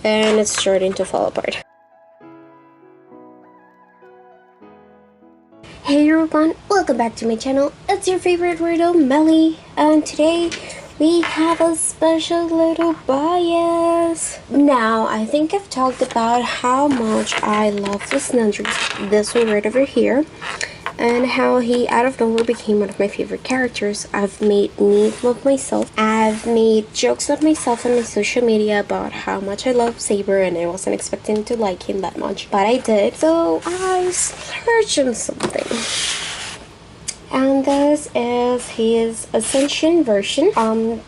And it's starting to fall apart. Hey everyone, welcome back to my channel. It's your favorite weirdo, Melly, and today we have a special little bias. Now, I think I've talked about how much I love this ninja, this one right over here, and how he out of nowhere became one of my favorite characters. I've made memes of myself. I've made jokes of myself on my social media about how much I love Saber, and I wasn't expecting to like him that much, but I did. So I searched on something. And this is his Ascension version.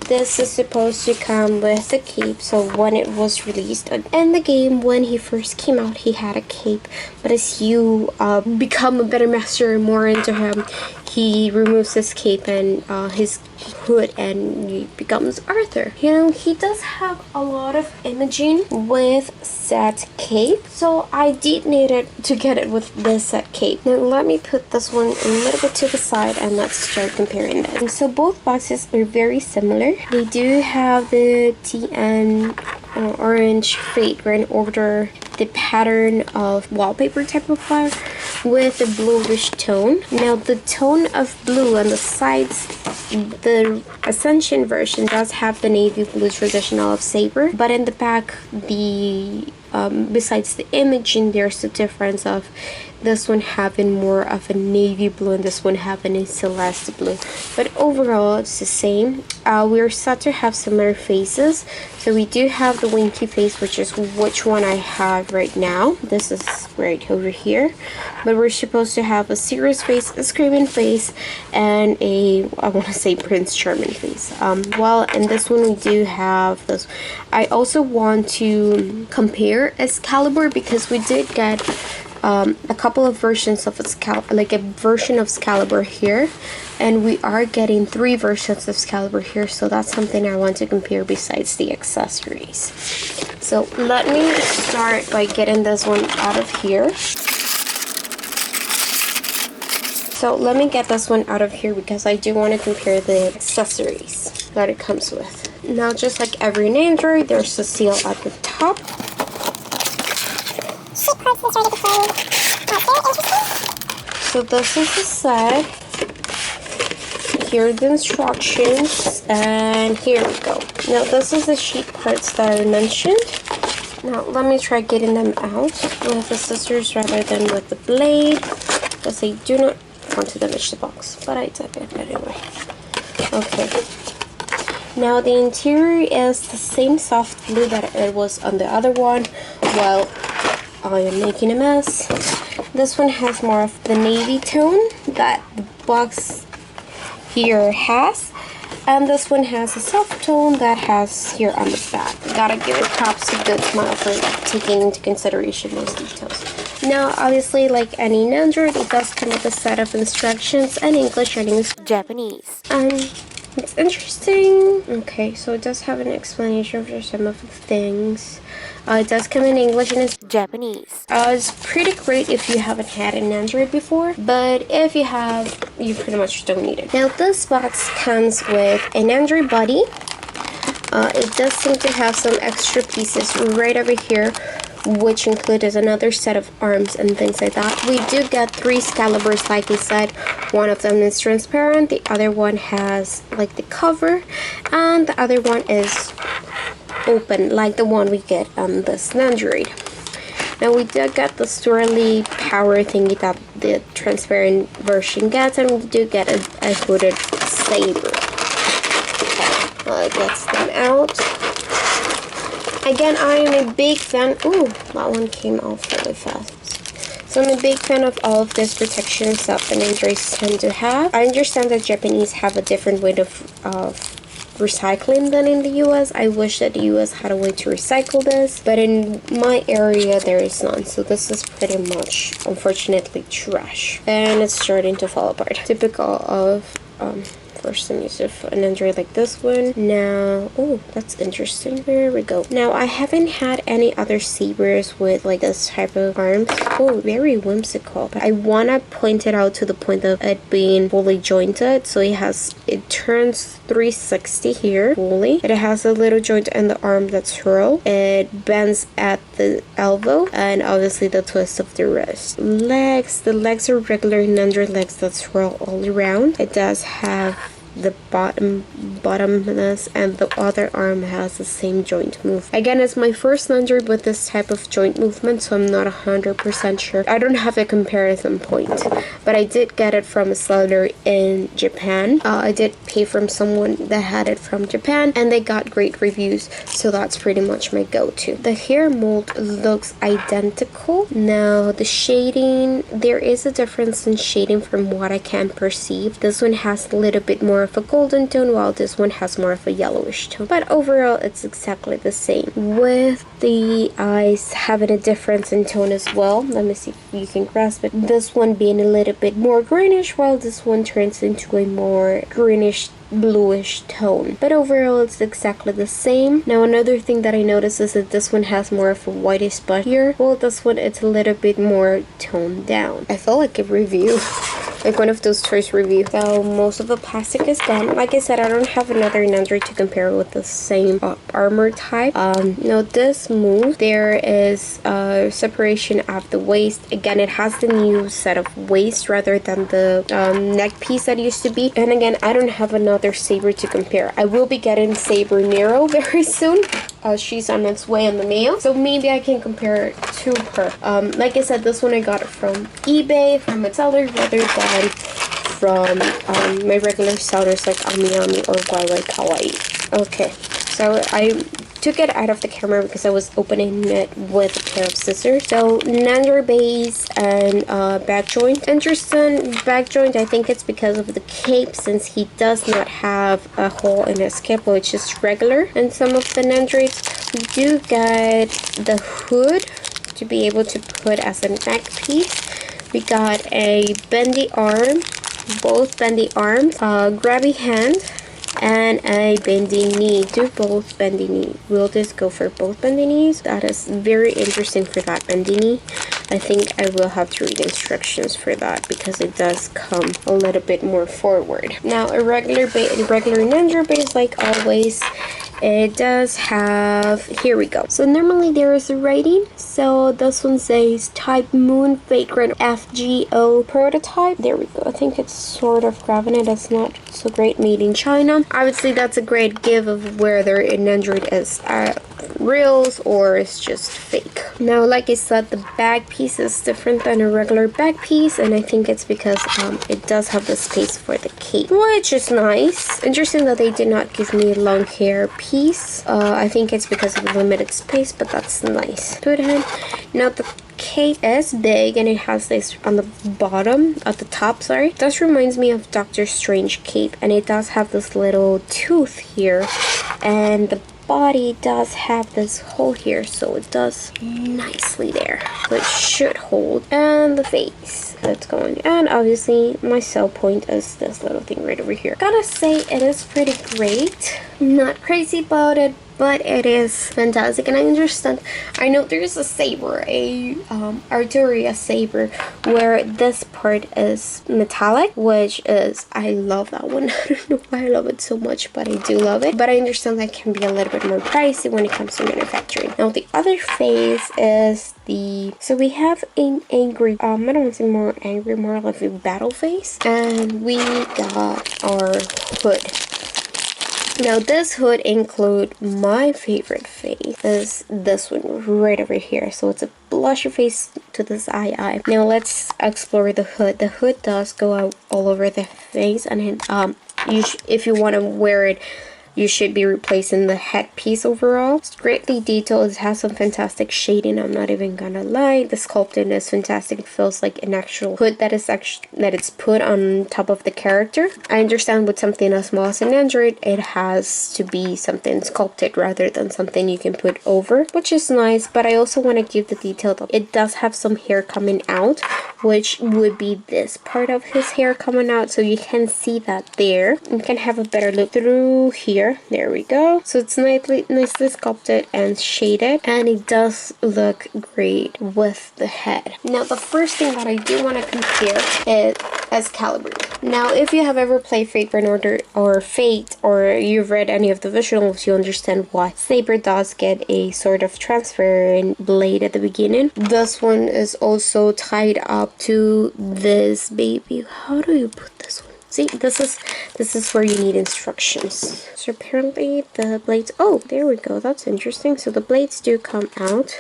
This is supposed to come with the cape. So when it was released in the game, when he first came out, he had a cape. But as you become a better master and more into him, he removes his cape and his hood, and he becomes Arthur. You know, he does have a lot of imaging with set cape, so I did need it to get it with this set cape. Now let me put this one a little bit to the side and let's start comparing them. So both boxes are very similar. They do have the TN orange fragrant order, the pattern of wallpaper type of flower with a bluish tone. Now the tone of blue on the sides, the Ascension version does have the navy blue traditional of Saber, but in the back, the besides the imaging, there's a difference of this one having more of a navy blue and this one having a celeste blue, but overall it's the same. We're set to have similar faces, so we do have the winky face, which is which one I have right now. This is right over here, but we're supposed to have a serious face, a screaming face, and a, I want to say, Prince Charming face. Well, in this one we do have this. I also want to compare Excalibur because we did get a couple of versions of Excalibur, like a version of Excalibur here, and we are getting 3 versions of Excalibur here, so that's something I want to compare besides the accessories. So let me start by getting this one out of here. So let me get this one out of here because I do want to compare the accessories that it comes with. Now, just like every Android, there's a seal at the top. So this is the set. Here are the instructions, and here we go. Now this is the sheet parts that I mentioned. Now let me try getting them out with the scissors rather than with the blade, because I do not want to damage the box, but I did it anyway. Okay. Now the interior is the same soft blue that it was on the other one, while I am making a mess. This one has more of the navy tone that the box here has, and this one has a soft tone that has here on the back. Gotta give it props to Good Smile for taking into consideration those details. Now, obviously, like any Android, it does come with a set of instructions in English and Japanese. It's interesting. Okay, so it does have an explanation for some of the things. It does come in English and it's Japanese. It's pretty great if you haven't had an Android before, but if you have, you pretty much don't need it. Now this box comes with an Android body. It does seem to have some extra pieces right over here, which included another set of arms and things like that. We do get 3 Excaliburs, like I said. One of them is transparent, the other one has like the cover, and the other one is open, like the one we get on this Android. Now we do get the swirly power thingy that the transparent version gets, and we do get a hooded Saber. Gets them out. Again, I am a big fan. Ooh, that one came off really fast. So I'm a big fan of all of this protection stuff that Androids tend to have. I understand that Japanese have a different way of recycling than in the US. I wish that the US had a way to recycle this, but in my area there is none. So this is pretty much, unfortunately, trash. And it's starting to fall apart. Typical of first time use of an Android like this one. Now, oh, that's interesting. There we go. Now, I haven't had any other Sabers with like this type of arms. Oh, very whimsical. But I want to point it out to the point of it being fully jointed. So it turns 360 here fully. It has a little joint in the arm that's curled. It bends at the elbow, and obviously the twist of the wrist. The legs are regular Nandroid legs that swirl all around. It does have the bottomness, and the other arm has the same joint move. Again, it's my first Nandroid with this type of joint movement, so I'm not 100% sure. I don't have a comparison point, but I did get it from a seller in Japan. I did pay from someone that had it from Japan, and they got great reviews, so that's pretty much my go-to. The hair mold looks identical. Now, the shading, there is a difference in shading from what I can perceive. This one has a little bit more of a golden tone, while this one has more of a yellowish tone, but overall it's exactly the same, with the eyes having a difference in tone as well. Let me see if you can grasp it. This one being a little bit more greenish, while this one turns into a more greenish bluish tone, but overall it's exactly the same. Now, another thing that I noticed is that this one has more of a whitish spot here, while this one it's a little bit more toned down. I felt like a review, like one of those choice reviews. So most of the plastic is gone. Like I said, I don't have another Nandroid to compare with the same armor type. Now this move, there is separation at the waist. Again, it has the new set of waist rather than the neck piece that used to be. And again, I don't have another Saber to compare. I will be getting Saber Nero very soon. She's on its way in the mail, so maybe I can compare it to her. Like I said, this one I got it from eBay, from a seller, rather than from my regular sellers like Ami or YourKawaiiDream. Okay, so I took it out of the camera because I was opening it with a pair of scissors. So Nandroid base and back joint. Interesting back joint. I think it's because of the cape, since he does not have a hole in his cape, which is regular in some of the Nandroids. We do get the hood to be able to put as a neck piece. We got a bendy arm, both bendy arms, grabby hand, and a bendy knee. Do both bendy knee. We'll just go for both bendy knees. That is very interesting for that bendy knee. I think I will have to read instructions for that because it does come a little bit more forward. Now, a regular Nandroid base, like always, it does have, here we go. So normally there is a rating. So this one says Type Moon Vagrant FGO Prototype. There we go. I think it's sort of grabbing it. It's not so great. Made in China. Obviously that's a great give of whether an Android is reals or it's just fake. Now, like I said, the back piece is different than a regular back piece, and I think it's because it does have the space for the cape, which is nice. Interesting that they did not give me a long hair piece. I think it's because of the limited space, but that's nice. Put it. Now the cape is big, and it has this on the bottom, at the top, sorry. This reminds me of Doctor Strange cape, and it does have this little tooth here, and the body does have this hole here, so it does nicely there, so it should hold. And the face that's going, and obviously my sell point is this little thing right over here. Gotta say, it is pretty great. Not crazy about it, but it is fantastic. And I understand, I know there's a Saber, a Arturia Saber, where this part is metallic, which is, I love that one. I don't know why I love it so much, but I do love it. But I understand that can be a little bit more pricey when it comes to manufacturing. Now the other face is the, so we have an angry, I don't want to say more angry, more like a battle face, and we got our hood. Now this hood include my favorite face is this one right over here. So it's a blusher face to this eye. Now let's explore the hood. The hood does go out all over the face, and if you want to wear it, you should be replacing the headpiece overall. It's greatly detailed. It has some fantastic shading. I'm not even gonna lie. The sculpting is fantastic. It feels like an actual hood that it's put on top of the character. I understand with something as small as an Android, it has to be something sculpted rather than something you can put over, which is nice. But I also want to give the detail that it does have some hair coming out, which would be this part of his hair coming out. So you can see that there. You can have a better look through here. There we go. So it's nicely sculpted and shaded, and it does look great with the head. Now the first thing that I do want to compare is Excalibur. Now if you have ever played Fate Grand Order or Fate, or you've read any of the visuals, you understand why Saber does get a sort of transparent blade at the beginning. This one is also tied up to this baby. How do you put this one? See, this is where you need instructions. So apparently the blades, oh, there we go, that's interesting. So the blades do come out.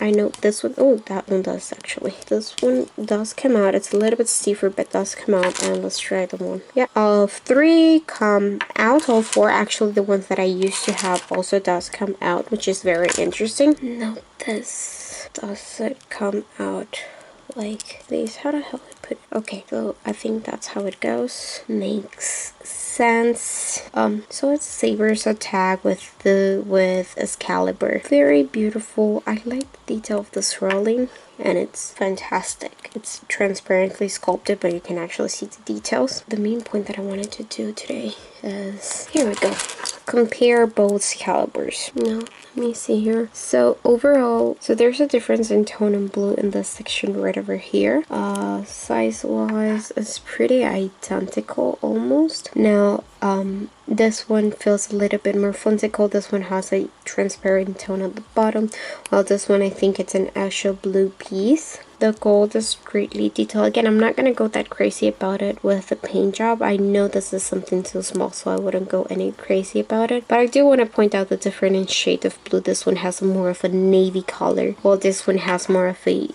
I know this one, oh, that one does actually. This one does come out. It's a little bit stiffer, but does come out. And let's try the one. Yeah, all 3 come out. All 4, actually, the ones that I used to have also does come out, which is very interesting. Now this doesn't come out like this. How the hell I put it? Okay, so I think that's how it goes. Makes sense. So it's Saber's attack with Excalibur. Very beautiful. I like the detail of the swirling, and it's fantastic. It's transparently sculpted, but you can actually see the details. The main point that I wanted to do today is, here we go, compare both Excaliburs. Now let me see here. So overall, so there's a difference in tone and blue in this section right over here. Size wise, it's pretty identical almost. Now this one feels a little bit more whimsical. This one has a transparent tone at the bottom, while this one, I think it's an actual blue piece. The gold is greatly detailed. Again, I'm not gonna go that crazy about it with the paint job. I know this is something too small, so I wouldn't go any crazy about it. But I do want to point out the different shade of blue. This one has more of a navy color, while this one has more of a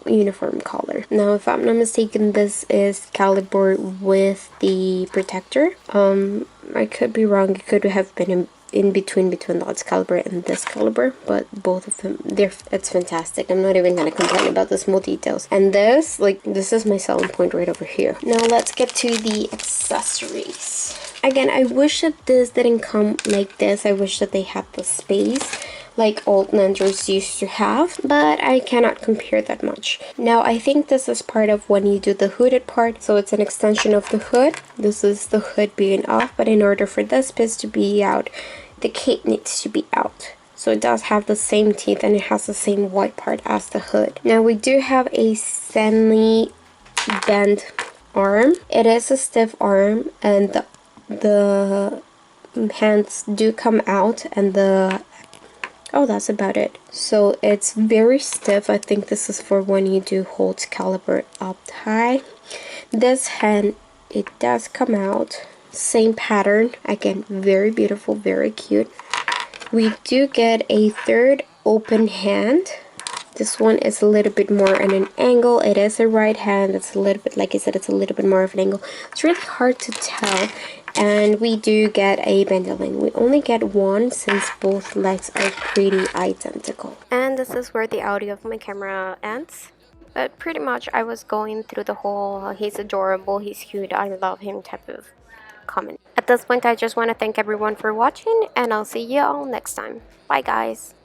uniform color. Now if I'm not mistaken, this is Excalibur with the protector. I could be wrong. It could have been in between the Excalibur and this Excalibur, but both of them, it's fantastic. I'm not even gonna complain about the small details. And this, like, this is my selling point right over here. Now let's get to the accessories. Again, I wish that this didn't come like this. I wish that they had the space like old Nandros used to have, but I cannot compare that much. Now I think this is part of when you do the hooded part, so it's an extension of the hood. This is the hood being off, but in order for this piece to be out, the cape needs to be out. So it does have the same teeth, and it has the same white part as the hood. Now we do have a semi-bent arm. It is a stiff arm, and the hands do come out, and oh, that's about it. So it's very stiff. I think this is for when you do hold Excalibur up high. This hand, it does come out. Same pattern. Again, very beautiful, very cute. We do get a third open hand. This one is a little bit more at an angle. It is a right hand. It's a little bit, like I said, it's a little bit more of an angle. It's really hard to tell. And we do get a bandolier. We only get one since both legs are pretty identical. And this is where the audio of my camera ends. But pretty much I was going through the whole he's adorable, he's cute, I love him type of comment. At this point, I just want to thank everyone for watching, and I'll see you all next time. Bye guys.